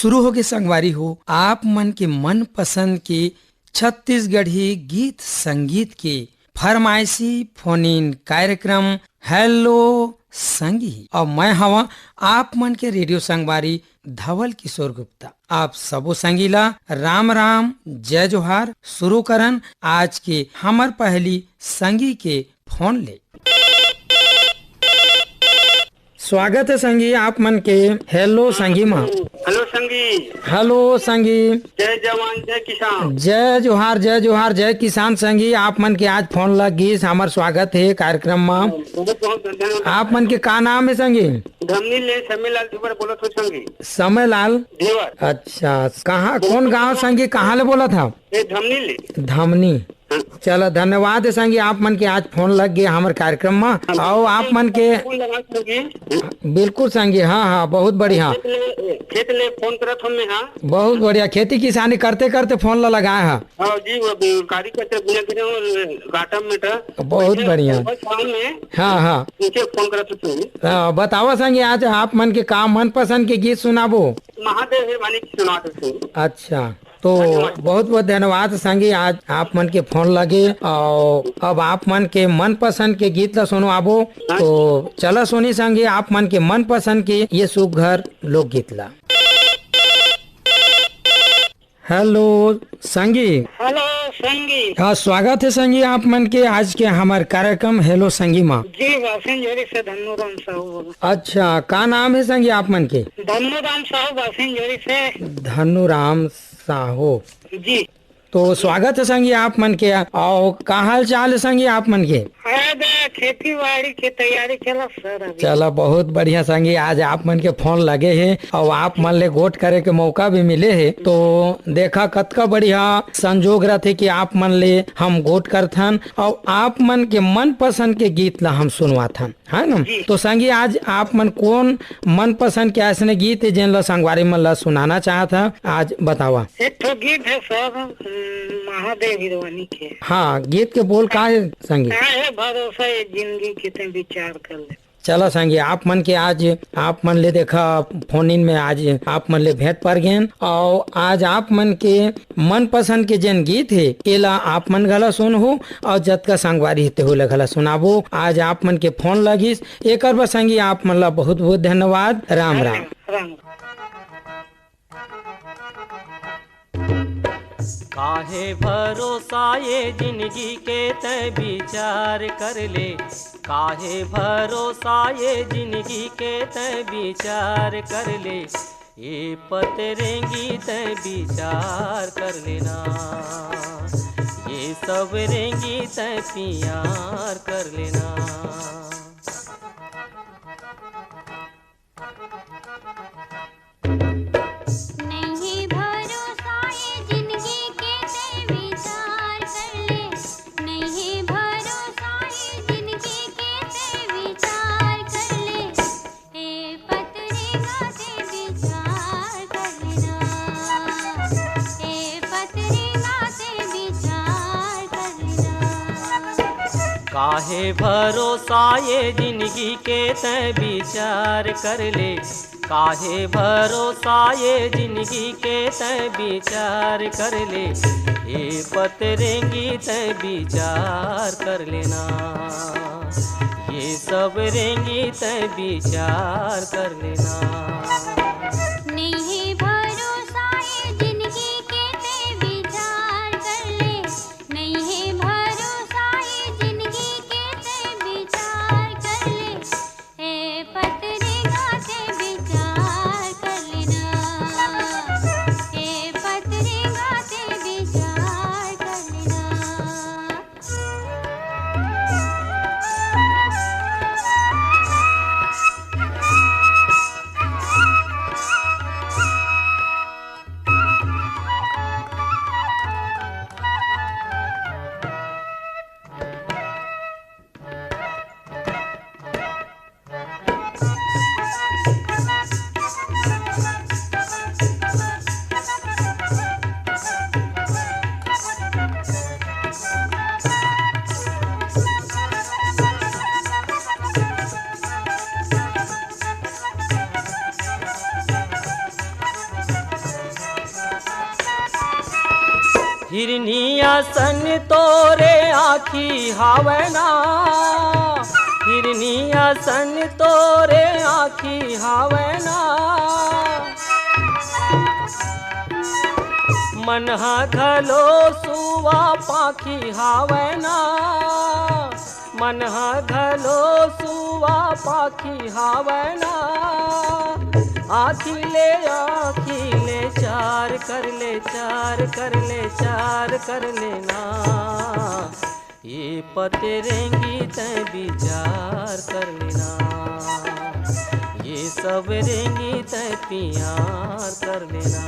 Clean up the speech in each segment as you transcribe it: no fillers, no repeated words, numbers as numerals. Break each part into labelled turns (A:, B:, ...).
A: शुरू हो गए संगवारी हो आप मन के मन पसंद के छत्तीसगढ़ी गीत संगीत के फरमाइशी फोन इन कार्यक्रम हेलो संगी और मैं हवा आप मन के रेडियो संगवारी धवल किशोर गुप्ता। आप सबो संगीला राम राम जय जोहार। शुरू करन आज के हमर पहली संगी के फोन ले। स्वागत है संगी आप मन के हेलो संगी माँ।
B: हेलो संगी।
A: हेलो संगी।
B: जय जवान जय किसान।
A: जय जोहार जय किसान। संगी आप मन के आज फोन लगी हमार स्वागत है कार्यक्रम में।
B: बहुत धन्यवाद।
A: आप मन के का नाम है संगी?
B: धमनी ले समय लाल धीवर बोला था संगी।
A: समय लाल
B: धीवर।
A: अच्छा कहाँ कौन गांव संगी कहाँ ले बोला था?
B: ये धमनी ले।
A: धमनी। चलो धन्यवाद है संगी आप मन के आज फोन लग गए हमारे कार्यक्रम में। और आप मन के बिल्कुल संगी हाँ बहुत बढ़िया
B: खेत ले फोन करत हमें। हाँ
A: बहुत बढ़िया खेती किसानी करते करते फोन ला लगाए हैं।
B: हाँ जी वो कारी करते बिना किसी घाटा में
A: बहुत बढ़िया। हाँ
B: नीचे फोन करत हूँ।
A: बताओ संगी आज आप मन के काम मन पसंद के गीत सुनाबो।
B: महादेव वाणी की सुनाते।
A: अच्छा तो बहुत बहुत धन्यवाद संगी आज आप मन के फोन लगे और अब आप मन के मन पसंद के गीत ला सुनो आबो। तो चलो सुनी संगी आप मन के मन पसंद के ये सुघर लोकगीत ला। हेलो संगी।
B: हेलो संगी।
A: हाँ स्वागत है संगी आप मन के आज के हमारे कार्यक्रम हेलो संगी माँ।
B: जी वासिन जोड़ी से धन्नू राम साहू।
A: अच्छा का नाम है संगी आप मन के?
B: धन्नू राम साहू वासिन जोड़ी से।
A: धन्नू राम साहू
B: जी।
A: तो स्वागत है संगी आप मन के। और का हाल चाल है संगी आप मन के?
B: खेती बाड़ी की तैयारी चला सर।
A: चला बहुत बढ़िया संगी आज आप मन के फोन लगे है और आप मन ले गोट करे के मौका भी मिले है। तो देखा कतका बढ़िया संजोग रहते कि आप मन ले हम गोट करथन और आप मन के मन पसंद के गीत ला हम सुनवाथन है ना। तो संगी आज आप मन कौन मन पसंद के ऐसे गीत है जिन ला संगवारी मन ला सुनाना चाहता आज बतावा।
B: एक तो गीत है सर महादेव हिरवानी के।
A: हाँ गीत के बोल का है संगी?
B: है भरोसा ये जिंदगी कितने विचार कर ले।
A: चलो संगी आप मन के आज आप मन ले देखा फोन इन में आज आप मन ले भेंट पर गए और आज आप मन के मन पसंद के जन गीत है एला आप मन गला सुन हो और जतका संगवारी हिते हो गला सुनाबो। आज आप मन के फोन लगिस एक बार संगी आप मन ला बहुत बहुत धन्यवाद। राम राम।
B: राम।
C: काहे भरोसा ये जिंदगी के तय विचार कर ले। काहे भरोसा ये जिंदगी के तय विचार कर ले। ये पतरेंगी तय विचार कर लेना। ये सब रेंगी तय प्यार कर लेना। काहे भरोसा ये जिंदगी के तय विचार कर ले। काहे भरोसा ये जिंदगी के तय विचार कर ले। ये पतरेंगी तय विचार कर लेना। ये सब रेंगी तय विचार कर लेना। हिरनिया सन तोरे आखी हावना, हिरनिया सन तोरे आखी हावना। मनहा घलो सुवा पाखी हावना, मनहा घलो सुवा पाखी हावना। आखिले चार कर ले, चार कर ले, चार कर लेना। ये पते रेंगी तय विचार कर लेना, ये सब रेंगी तय प्यार कर लेना।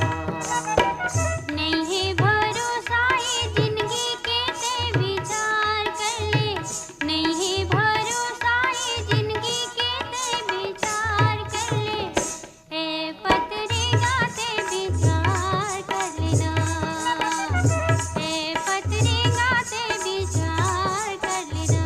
D: नहीं है भरोसा ये जिंदगी के ते विचार कर ले, नहीं है भरोसा ये जिंदगी के ते विचार कर ले। ए पत्रेगा ते विचार कर लेना, ए पत्रेगा ते विचार कर लेना।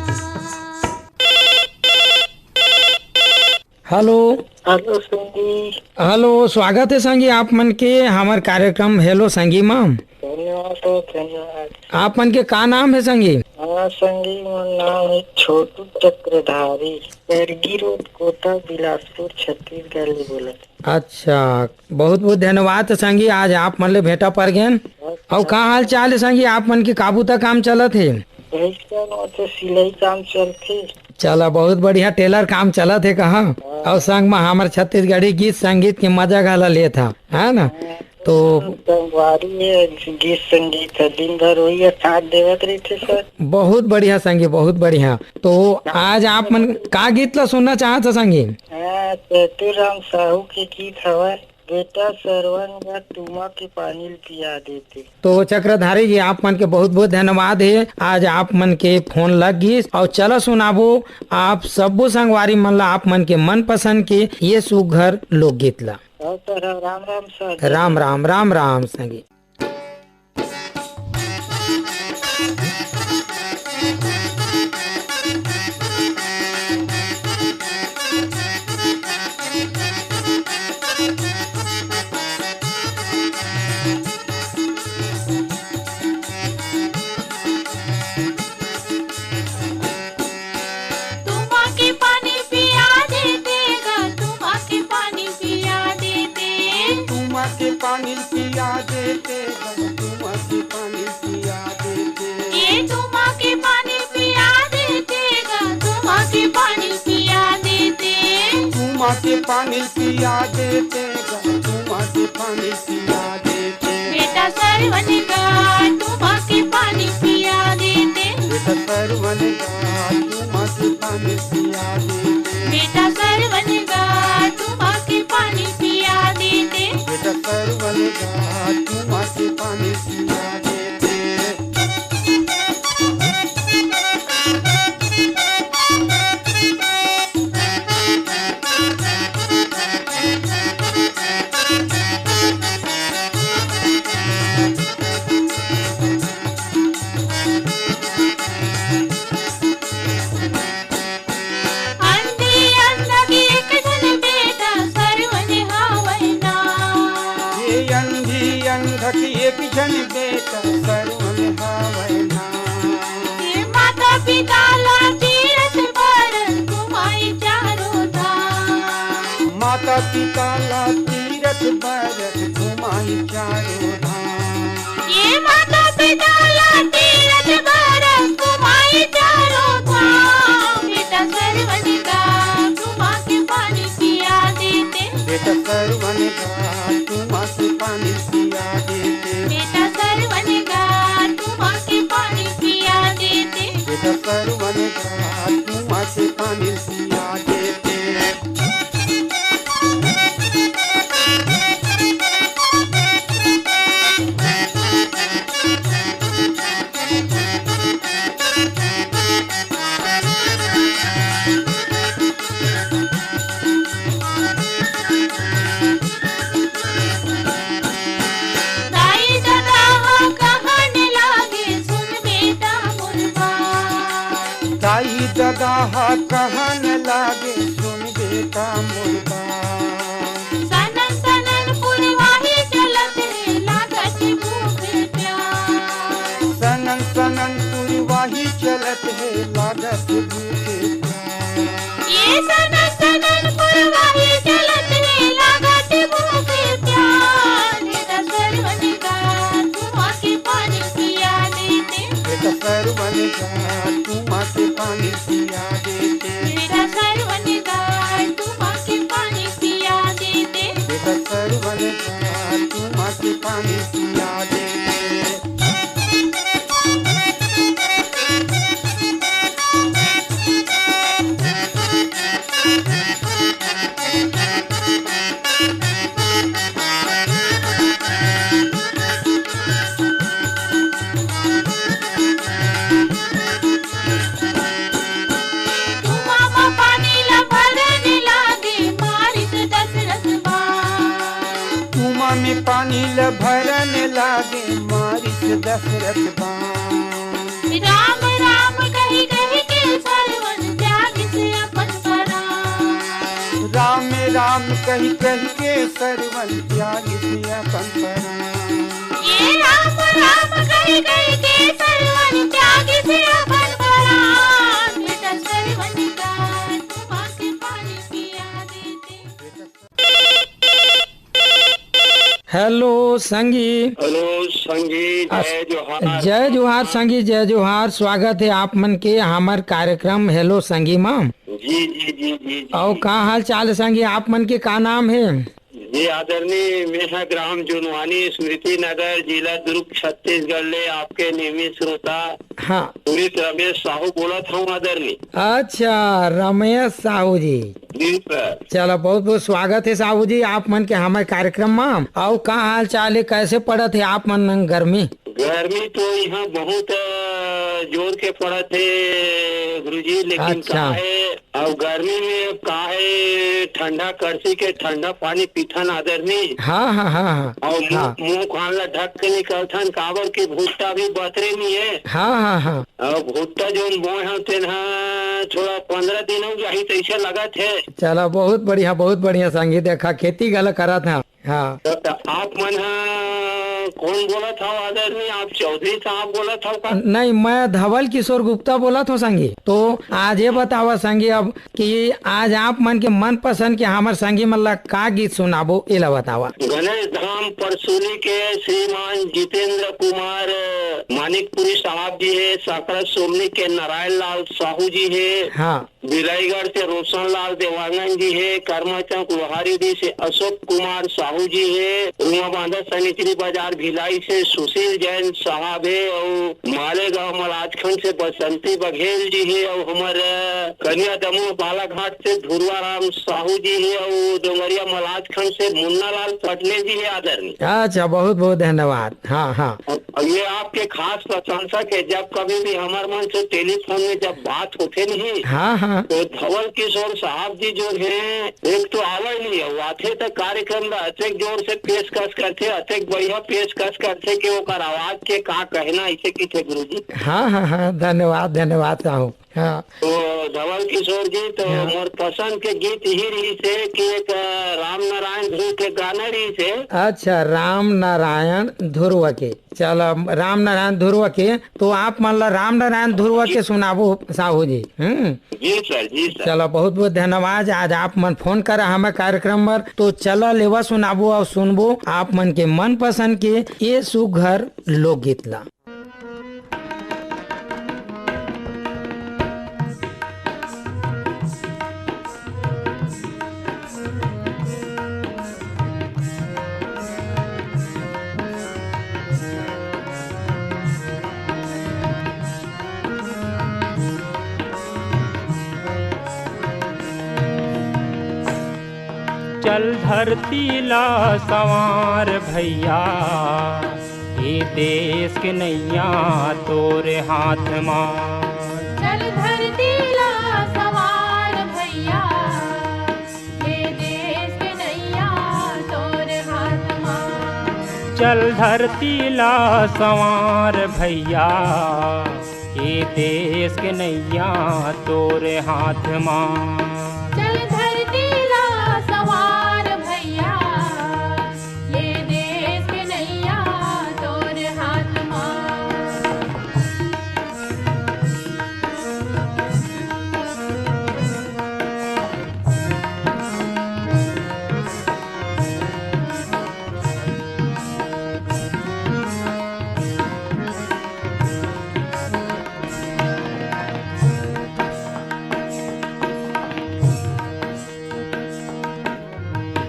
A: हेलो
B: हेलो संगी।
A: हेलो, स्वागत है संगी आप मन के हमार कार्यक्रम हेलो संगी माम।
B: धन्यवाद धन्यवाद।
A: आप मन के का नाम है संगी?
B: हाँ संगी, मेरा नाम है छोटू चक्रधारी, पैरगी रोड, कोटा, बिलासपुर, छत्तीसगढ़ ले बोला।
A: अच्छा, बहुत बहुत धन्यवाद संगी, आज आप मन ले भेटा पर गए। और का हाल चाल है संगी? आप मन के काबू तक काम चलत है?
B: सिलाई काम चलते।
A: चला, बहुत बढ़िया। टेलर काम चलत है कहा? और संग में हमारे छत्तीसगढ़ी गीत संगीत के मजा गाला ले था, है ना? तो
B: गीत संगीत है, दिन भर वही साथ देवत रही थे सर।
A: बहुत बढ़िया संगी, बहुत बढ़िया। तो आज आप मन का गीत ला सुनना चाहत संगी?
B: चतुराम साहू के गीत हवा, बेटा सरवन का तुमा के पानी पिया देते।
A: तो चक्रधारी जी, आप मन के बहुत बहुत धन्यवाद है, आज आप मन के फोन लग गई। और चलो सुनाबो आप सबो संगवारी मन ला आप मन के मन पसंद के ये सुघर लोकगीत ला।
B: राम राम सर।
A: राम राम, राम राम संगी।
E: पानी पिया देते, तुमा के पानी पिया देते।
D: ये तुमा के पानी पिया देते, तुमा के पानी पिया देते।
E: तुमा के पानी पिया देते, तुमा के पानी पिया देते।
D: बेटा सरवन का तुमा के पानी पिया देते,
E: बेटा सरवन का तुमा के पानी पिया देते।
D: बेटा सरवन का तुमा के पानी पिया देते।
E: बेटा सरवन का तुमा के पानी पिया देते। एक जन बेटा सरवन हावना।
D: ये माता पिता ला तीरथ पर घुमाई चारों धाम,
E: माता पिता ला तीरथ पर घुमाई चारों धाम।
D: ये माता पिता ला तीरथ पर घुमाई चारों धाम। बेटा सरवन का तुमा के पानी पिया देते,
E: बेटा सरवन का तुमा के पानी पिया देते।
D: बेटा सरवन का तुमा के पानी पिया देते।
E: बेटा सरवन का तुमा के पानी पिया देते। दाई दादा कहन लागे सुन बेटा मुर्गा।
D: सनन सनन पुरवाही चलत रे लागत भूख प्यास,
E: है लागत भूखे प्यास।
D: ये सनन सनन पुरवाही चलत है लागत भूखे प्यास। बेटा सरवन का तुम आके पानी पिया देते।
E: बेटा सरवन का तुम आके पानी पिया देते।
D: बेटा सरवन का तुम आके पानी पिया देते।
E: बेटा सरवन का तुम आके पानी पिया देते।
D: मामा पानी ला भरने लागे मारिस दशरथ बाण।
E: कुआं में पानी ल भरन लागे मारिस दशरथ बाण।
D: राम राम कही कही के सरवन त्याग से अपन प्राण।
E: राम राम कही कही के सरवन त्याग से अपन प्राण।
D: ये राम राम कही कही के सरवन त्याग से अपन प्राण। बेटा सरवन का तुम आके पानी पिया देते।
A: हेलो संगी।
F: हेलो संगी, जय जोहार।
A: जय जोहार संगी, जय जोहार। स्वागत है आप मन के हमार कार्यक्रम हेलो संगी माम।
F: जी जी जी जी
A: और का हाल चाल है संगी? आप मन के का नाम है?
F: जी आदरणीय मेहा ग्राम जुनवानी स्मृति नगर जिला दुर्ग छत्तीसगढ़ ले आपके नियमित श्रोता
A: हाँ।
F: पुलिस रमेश साहू बोला था आदरणीय।
A: अच्छा रमेश साहू जी।
F: जी सर।
A: चलो बहुत बहुत स्वागत है साहू जी आप मन के हमारे कार्यक्रम में। और का हाल चाल है, कैसे पड़त है आप मन गर्मी?
F: गर्मी तो यहाँ बहुत जोर के पड़ा थे गुरुजी, लेकिन
A: अच्छा।
F: का है अब गर्मी में का है ठंडा करसी के ठंडा पानी पीथन आदरणीय।
A: हाँ हाँ हाँ हाँ
F: और
A: हाँ
F: मुंह कान ला ढक के निकलथन काबर की भुट्टा भी बतरे नहीं है।
A: हाँ हाँ हाँ।
F: और भुट्टा जो बोए हैं तेना थोड़ा 15 दिनों जाही तैसे लगा थे।
A: चलो बहुत बढ़िया संगी। देखा खेती गल करा था। हाँ
F: तो आप मन कौन बोला था आदरणीय? आप चौधरी साहब बोला था का?
A: नहीं, मैं धवल किशोर गुप्ता बोला था संगी। तो आज ये बतावा संगी अब कि आज आप मन के मन पसंद के हमारे संगी मतलब का गीत सुनाबो एला बतावा।
F: गणेश धाम परसुली के श्रीमान जितेंद्र कुमार मानिकपुरी साहब जी है। साकरा सोमनी के नारायण लाल साहू जी है।
A: हाँ।
F: बिलाईगढ़ से रोशन लाल देवांगन जी है। कर्माचक लोहारी दी से अशोक कुमार साहू जी है। रुआ बांधा सनिचरी बाजार भिलाई से सुशील जैन साहब है। और मालेगांव मलाजखंड से बसंती बघेल जी है। और हमारे कन्या दमोह बालाघाट से धुरवा राम साहू जी है। और डोंगरिया मलाजखंड से मुन्ना लाल पटने जी है आदरणीय।
A: अच्छा बहुत बहुत धन्यवाद। हाँ हाँ।
F: और ये आपके खास प्रशंसक है। जब कभी भी हमारे मन से टेलीफोन में जब बात होते नहीं
A: हाँ हाँ
F: तो धवल किशोर साहब जी जो है एक तो आवाज नहीं है आते तक कार्यक्रम में अत्यक जोर से पेशकश करते, अत्यक बढ़िया पेशकश करते कि वो कर आवाज के का कहना ऐसे की थे गुरु जी।
A: हाँ हाँ हाँ धन्यवाद साहू। हाँ।
F: तो धवल किशोर जी तो मोर पसंद के गीत ही रही से कि एक राम नारायण ध्रुव के गाना रही से।
A: अच्छा राम नारायण ध्रुव के। चलो राम नारायण ध्रुव के तो आप मतलब राम नारायण ध्रुव के सुनाबो साहू जी।
F: जी सर जी सर।
A: चलो बहुत बहुत धन्यवाद। आज आप मन फोन करा हमें कार्यक्रम पर तो चलो लेवा सुनाबो और सुनबो आप मन के मन पसंद के ये सुघर लोकगीत ला।
G: चल धरती ला सवार भैया, ये देश के नैया तोरे हाथ मां।
D: चल धरती ला सवार भैया, ये देश के नैया तोरे हाथ मां।
G: चल धरती ला सवार भैया, ये देश के नैया तोरे हाथ मां।
D: चल धरती ला सवार भैया, ये देश के नैया तोरे हाथ मां।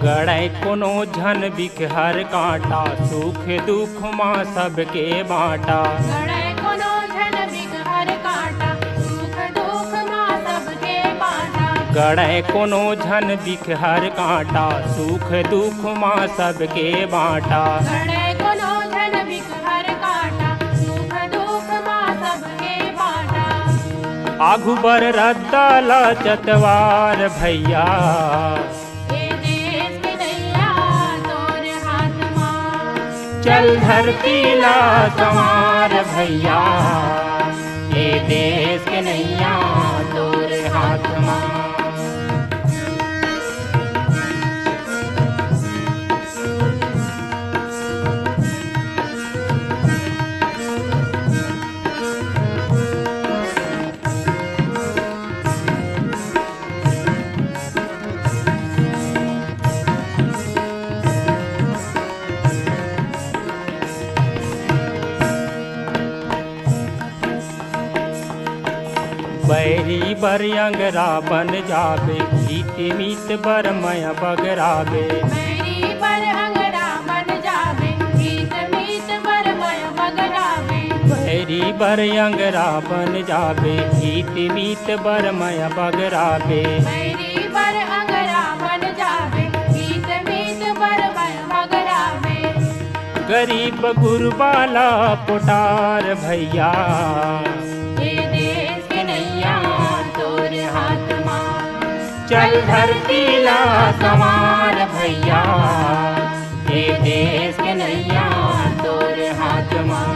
G: गड़े कोनो झन बिखहर कांटा, सुख दुख माँ सबके बाँटा।
D: गड़े कोनो झन बिगहर काटा, सुख दुख माँ सबके बाँटा।
G: गड़े कोनो झन बिखहर कांटा, सुख दुख माँ सबके बाँटा।
D: गड़े कोनो झन बिगहर काटा, सुख दुख माँ सबके बाँटा।
G: आगू बर रद्दा लचतवार भैया,
D: ये देश के नैया तोरे हाथ माँ।
G: चल धरती ला संवार भैया, ये देश के नैया तोरे हाथ माँ। बैरी बर अंगरा बन जाबे, गीत मीत बर मय बगराबे।
D: मेरी पर अंगड़ा बन जावे, गीत मीत पर मय बगरावे।
G: बैरी बर अंगरा बन जाबे, गीत मीत बर मय बगराबे।
D: मेरी पर अंगड़ा बन जावे, गीत मीत पर मय बगरावे।
G: गरीब गुरबाला पुटार भैया,
D: ये देश के नैया तोरे हाथ माँ।
G: चल धरती ला संवार भैया, ये देश के नैया तोरे हाथ माँ।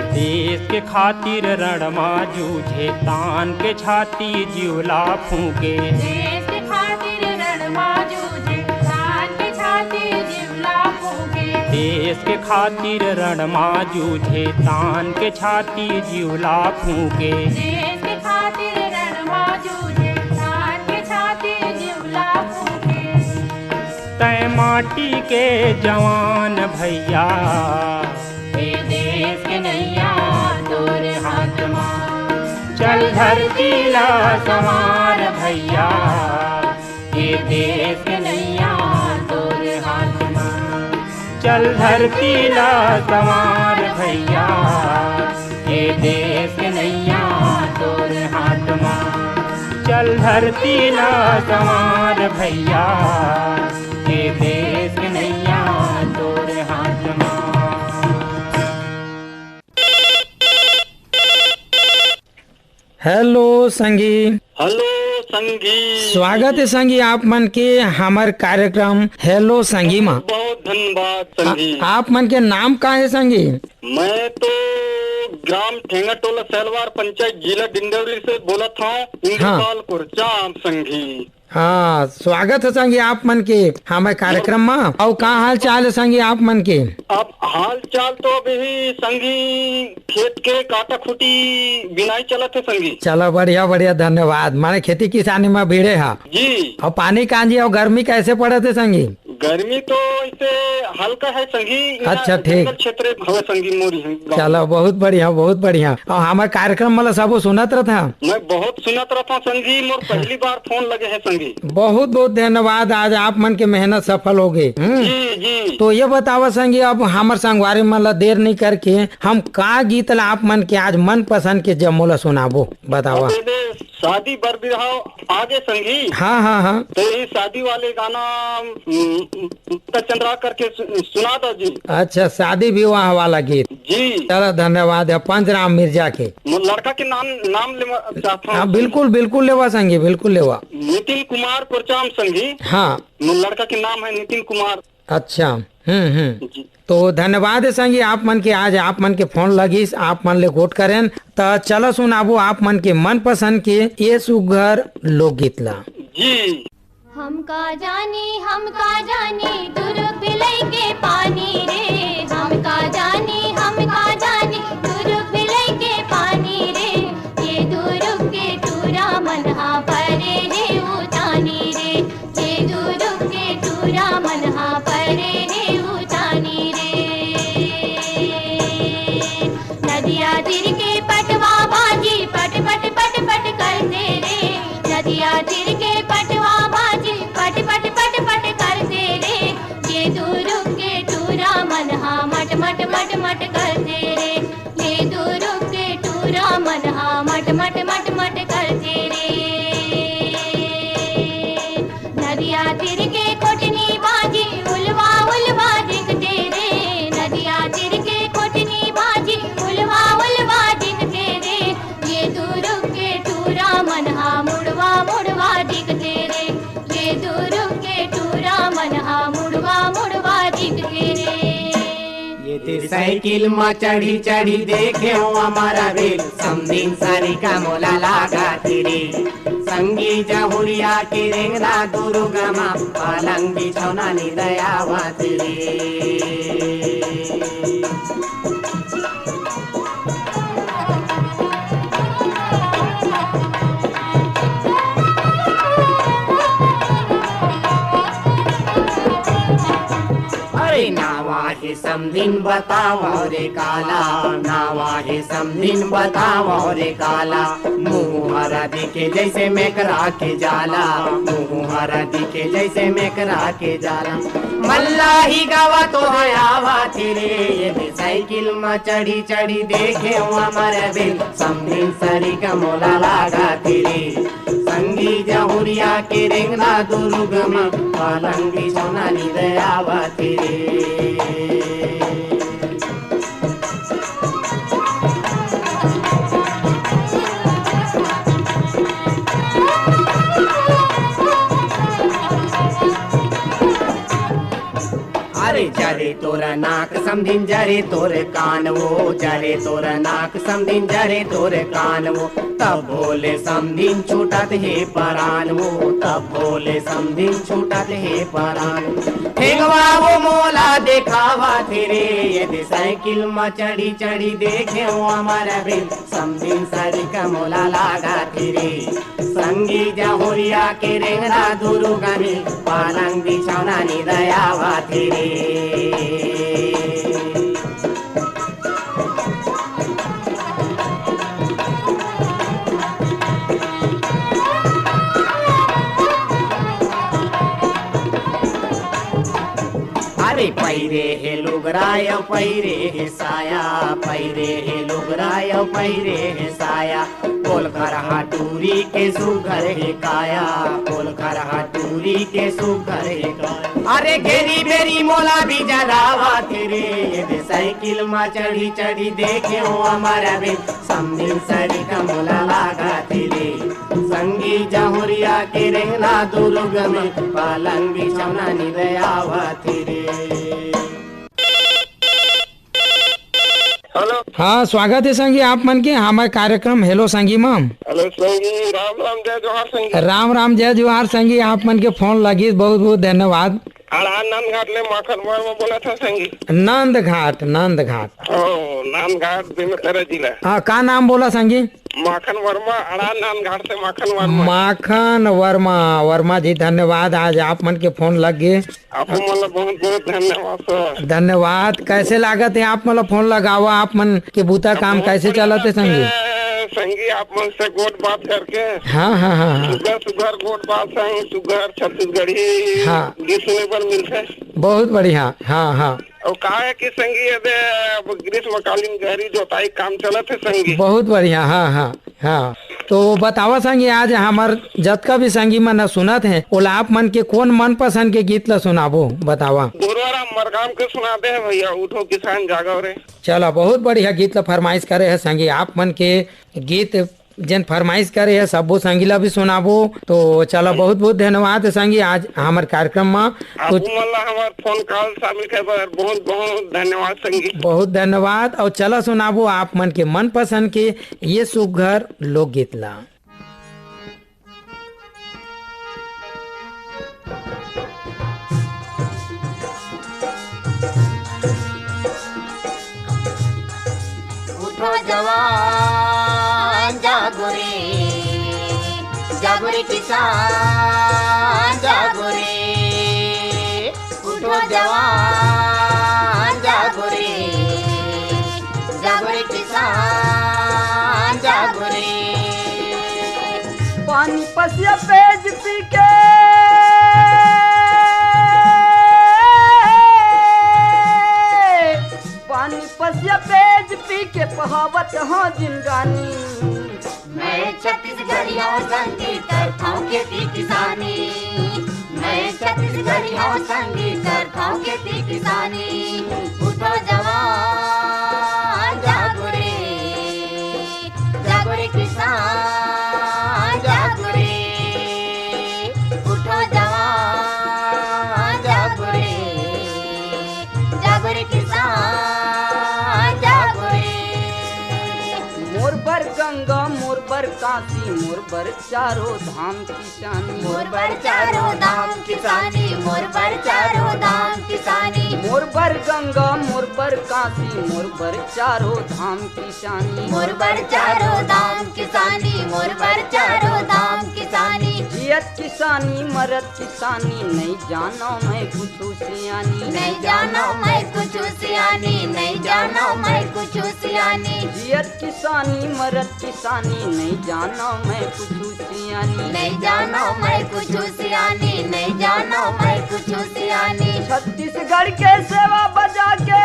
G: देश के खातिर रणमा जूझे, तान के छाती जिउला फूके।
D: देश के खातिर रणमा जूझे, तान के छाती जिवला फूके।
G: देश के खातिर रणमा जूझे, तान के छाती जिउला फूके।
D: देश के खातिर रणमा जूझे, तान के छाती जिवला फूके।
G: तय माटी के जवान भैया,
D: ये देश के नैया तोरे हाथ माँ।
G: चल धरती ला संवार भैया, ये देश के नैया तोरे हाथ माँ। चल धरती ला संवार भैया, ये देश के नैया तोरे हाथ माँ। चल धरती ला संवार भैया, ये देश के नैया तोरे हाथ माँ।
A: हेलो संगी,
F: हेलो संगी,
A: स्वागत है संगी आप मन के हमार कार्यक्रम हेलो संगी माँ।
F: बहुत धन्यवाद संगी।
A: आप मन के नाम का है संगी?
F: मैं तो ग्राम ठेंगा टोला सैलवार पंचायत जिला डिंडौरी से बोला था, इंद्रपाल कुरचाम संगी।
A: हाँ, स्वागत है संगी आप मन के हमारे कार्यक्रम में। और कहाँ हाल चाल है संगी आप मन के?
F: अब हाल चाल तो अभी संगी खेत के काटा खुटी बिनाई चलत है संगी।
A: चलो बढ़िया बढ़िया, धन्यवाद। माने खेती किसानी में भीड़े है
F: जी।
A: और पानी कांजी और गर्मी कैसे पड़े थे संगी?
F: गर्मी तो इसे हल्का है संगी।
A: अच्छा, ठीक।
F: जंगल क्षेत्र हवे संगी मोरी है गाँव।
A: चलो बहुत बढ़िया बहुत बढ़िया। और हमारे कार्यक्रम मतलब सब सुनत रहता।
F: मैं बहुत सुनत रहता संगी, मोर पहली बार फोन लगे है संगी।
A: बहुत बहुत धन्यवाद, आज आप मन के मेहनत सफल हो गए।
F: जी जी।
A: तो ये बतावा संगी, अब हमारे संगवारी मतलब देर नहीं करके हम का गीत ला आप मन के आज मन पसंद के जमोला सुनाबो, बतावा।
F: शादी बर बिरहा आगे संगी।
A: हाँ हाँ हाँ,
F: तो ये शादी वाले गाना चंद्रा करके सुना दो जी।
A: अच्छा, शादी विवाह वाला गीत।
F: जी
A: चलो धन्यवाद है पंचराम मिर्जा के।
F: लड़का के नाम ले चाहता
A: हाँ
F: हूँ।
A: बिल्कुल बिल्कुल लेवा संगी, बिल्कुल लेवा।
F: नितिन कुमार कुरचाम संगी।
A: हाँ,
F: लड़का के नाम है नितिन कुमार।
A: अच्छा।
F: जी।
A: तो धन्यवाद है संगी आप मन के, आज आप मन के फोन लगी, आप मन ले गोट करें। तो चलो सुनाबो आप मन के मन पसंद के ये सुघर लोकगीत ला।
F: जी।
D: हम का जानी दूर बिलई के पानी रे, हम का जानी दूर बिलई के पानी रे, ये दूर के टूरा मनहा परे रे उतानी रे, ये दूर के टूरा मनहा परे रे उतानी रे। नदिया तीर के पटवा बाजी पट पट पट पट करते रे, नदिया तीर के पटवा बाजी पट पट पट पट करते रे, ये दूर के टूरा मनहा मट मट मट मट करते रे, ये दूर के टूरा मनहा मट मट मट मट करते रे। नदिया तीर के कोटनी बाजी उलवा उलवा दिखते रे, नदिया तीर के कोटनी बाजी उलवा उलवा दिखते रे, ये दूर के टूरा मनहा मुड़वा मुड़वा दिखते रे, ये दूर के टूरा मनहा मुड़वा मुड़वा दिखते रे।
G: ये तेरी साइकिल में चढ़ी चढ़ी देखे हो हमारा बेल, समदिन सारी का मोला लागा तेरी, संगी जहुरिया की रेंगना दुर्गमा, पलंग बिछौना नी दयावा तेरी। नावा है समदिन बताओ रे काला, नावा है समदिन बताओ रे काला, मुँह हरा दिखे जैसे मेकरा के जाला, मुँह हरा दिखे जैसे मेकरा के जाला, मल्ला ही गावा तो है आवा तेरे, ये साइकिल में चढ़ी चढ़ी देखे हो हमारे बिल, समदिन सरी का मोला लागा तेरे, संगी जहुरिया के रेंगना दुर्गम, पलंग बिछौना नी दयावा तेरे। अरे जरे तोरा नाक समदिन जरे तोरे कान वो, जरे तोरा नाक समदिन जरे तोरे कान वो, तब बोले समदिन छूटत हे परान वो, तब बोले समदिन छूटत हे परान। ठेगवा वो मोला देखावा तेरे, ये साइकिल में चढ़ी चढ़ी देखे हो हमारा बिल, समदिन सारी का मोला लागा तेरे, संगी जहुरिया के रेंगना दुर्गमी, पलंग बिछौना नी दयावा तेरे। अरे पैरे हे लुगराय पैरे हे साया, पैरे हे लुगराय पैरे हे साया, बोल कर हटूरी के सुघर हे काया, बोल कर हटूरी के सुघर हे काया। अरे घेरी बेरी मोला भी जलावा तेरे, ये साइकिल में चढ़ी चढ़ी देखे हो हमारा बिल, समदिन सरी का मोला लागा तेरे, संगी जहुरिया के रेंगना दुर्गम, पलंग बिछौना नी दयावा तेरे।
F: हेलो।
A: हाँ, स्वागत है संगी आप मन के हमारे कार्यक्रम हेलो संगी मम।
F: हेलो संगी, राम राम जय जोहार संगी।
A: राम राम जय जोहार संगी, आप मन के फोन लगी बहुत बहुत धन्यवाद।
F: नंद घाट ले माखन वर्मा बोला था संगी।
A: नंद घाट, नंद घाट।
F: ओ नंद घाट बेमेतरा जिला।
A: हाँ, का नाम बोला संगी?
F: माखन वर्मा, नंद घाट से माखन वर्मा।
A: माखन वर्मा, वर्मा जी धन्यवाद, आज आप मन के फोन लग गए।
F: आपको मतलब बहुत बहुत धन्यवाद सर।
A: धन्यवाद। कैसे लागत है आप मतलब फोन लगावा, आप मन के बूता काम कैसे चलते संगी?
F: संगी आप मन से गोट बात करके।
A: हाँ हाँ हाँ।
F: सुगर सुगर गोट बात संग सुगर छत्तीसगढ़ी
A: हाँ।
F: गीत सुने पर मिलते।
A: बहुत बढ़िया। हाँ हाँ।
F: और कहा है कि संगी ग्रीष्मकालीन गहरी जोताई काम चलत है संगी।
A: बहुत बढ़िया। हाँ हाँ हाँ। तो बतावा संगी, आज हमार जतका भी संगी मन सुनत है ओला आप मन के कौन मन पसंद के गीत ला सुनाबो, बतावा।
F: गुरुवारा मरगाम के सुनाते हैं भैया, उठो किसान जागो रे।
A: चलो, बहुत बढ़िया गीत ला फरमाइश करे है संगी, आप मन के गीत जन फरमाइश करे है सबो संगीला भी सुनाबो। तो चलो, बहुत बहुत धन्यवाद संगी, आज हमारे कार्यक्रम में
F: हमारे फोन कॉल शामिल कर बहुत बहुत धन्यवाद संगी।
A: बहुत धन्यवाद। और चलो सुनाबो आप मन के मन पसंद के ये सुघर लोकगीत ला।
G: जागो रे किसान जागो रे, उठो जवान जागो रे किसान जागो रे।
C: पानी पसिया पेज पी के पानी पसिया पेज पी के पहावत हो जिंदगानी।
G: मैं छत्तीसगढ़ियों संगीत करता हूँ खेती किसानी, मैं छत्तीसगढ़ियों संगीत करता हूँ खेती किसानी। उठो जवान जागो रे किसान जागो रे, उठो जवान जागो रे किसान जागो रे।
C: मोर बर गंगा मोर बर काशी मोर बर चारों धाम किसानी।
G: मोर बर चारों धाम किसानी, मोर बर चारों धाम किसानी।
C: मोर बर गंगा मोर बर काशी मोर बर चारों धाम किसानी।
G: मोर बर चारों धाम किसानी, मोर बर चारों धाम किसानी।
C: जियत किसानी मरत किसानी नहीं जानो मैं कुछ सियानी।
G: नहीं जानो मैं कुछ सियानी, नहीं जानो मैं कुछ सियानी।
C: जियत किसानी मरत किसानी नहीं जानो मैं कुछ सियानी।
G: नहीं जानो मैं कुछ सियानी, नहीं जानो मैं कुछ सियानी।
C: छत्तीसगढ़ के सेवा बजा के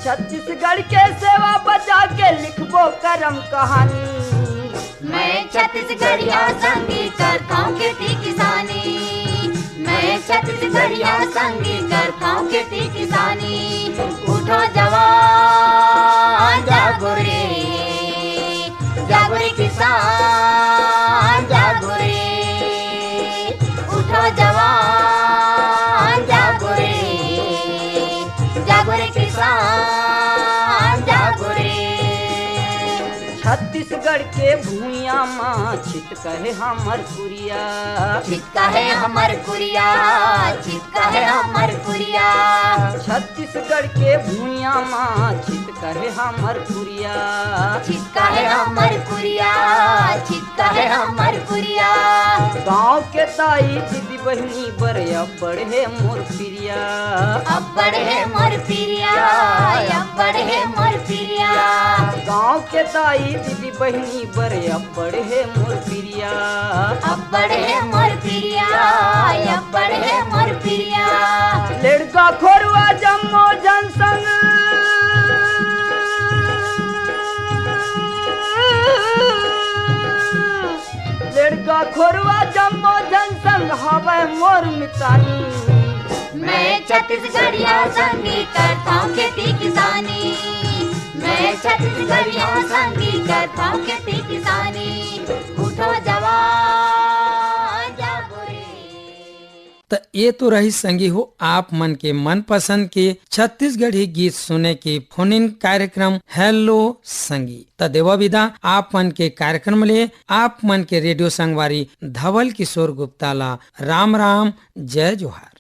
C: छत्तीसगढ़ के सेवा बजा के लिखबो करम कहानी।
G: मैं छत्तीसगढ़िया संगीत करता हूँ खेती किसानी, मैं छत्तीसगढ़िया संगीत करता हूँ खेती किसानी। उठो जवान जागो रे किसान जागो रे, उठो जवान जागो रे किसान जागो रे।
C: छत्तीसगढ़ के भूइया माँ छित कहे हमर कुरिया।
G: छिटका है हमर कुरिया, छिटका है हमर कुरिया।
C: छत्तीसगढ़ के भूइया माँ छित कहे हमर कुरिया।
G: छिटका है हमर कुरिया, छिटका है हमर कुरिया।
C: गाँव के ताई दीदी बहनी बर बढ़े मोर प्रिया।
G: अब बढ़े मोर प्रिया, अब बढ़े मोर प्रिया।
C: गाँव के ताई दीदी बहनी बर बढ़े मोर प्रिया।
G: अब बढ़े मोर प्रिया, अब बढ़े मोर प्रिया।
C: लड़का खोरवा जम्मो जनसंग लड़का खोरवा जम्मो जनसंग हवे मोर मितानी।
G: मैं छत्तीसगढ़िया संगीत करता हूँ खेती किसानी, मैं छत्तीसगढ़िया संगीत करता हूँ खेती किसानी। उठो जवान जागो रे।
A: तो ये तो रही संगी हो आप मन के मनपसंद के छत्तीसगढ़ी गीत सुने के फोन इन कार्यक्रम हेलो संगी। तो देवा विदा आप मन के कार्यक्रम ले आप मन के रेडियो संगवारी धवल किशोर गुप्ता ला राम राम जय जोहार।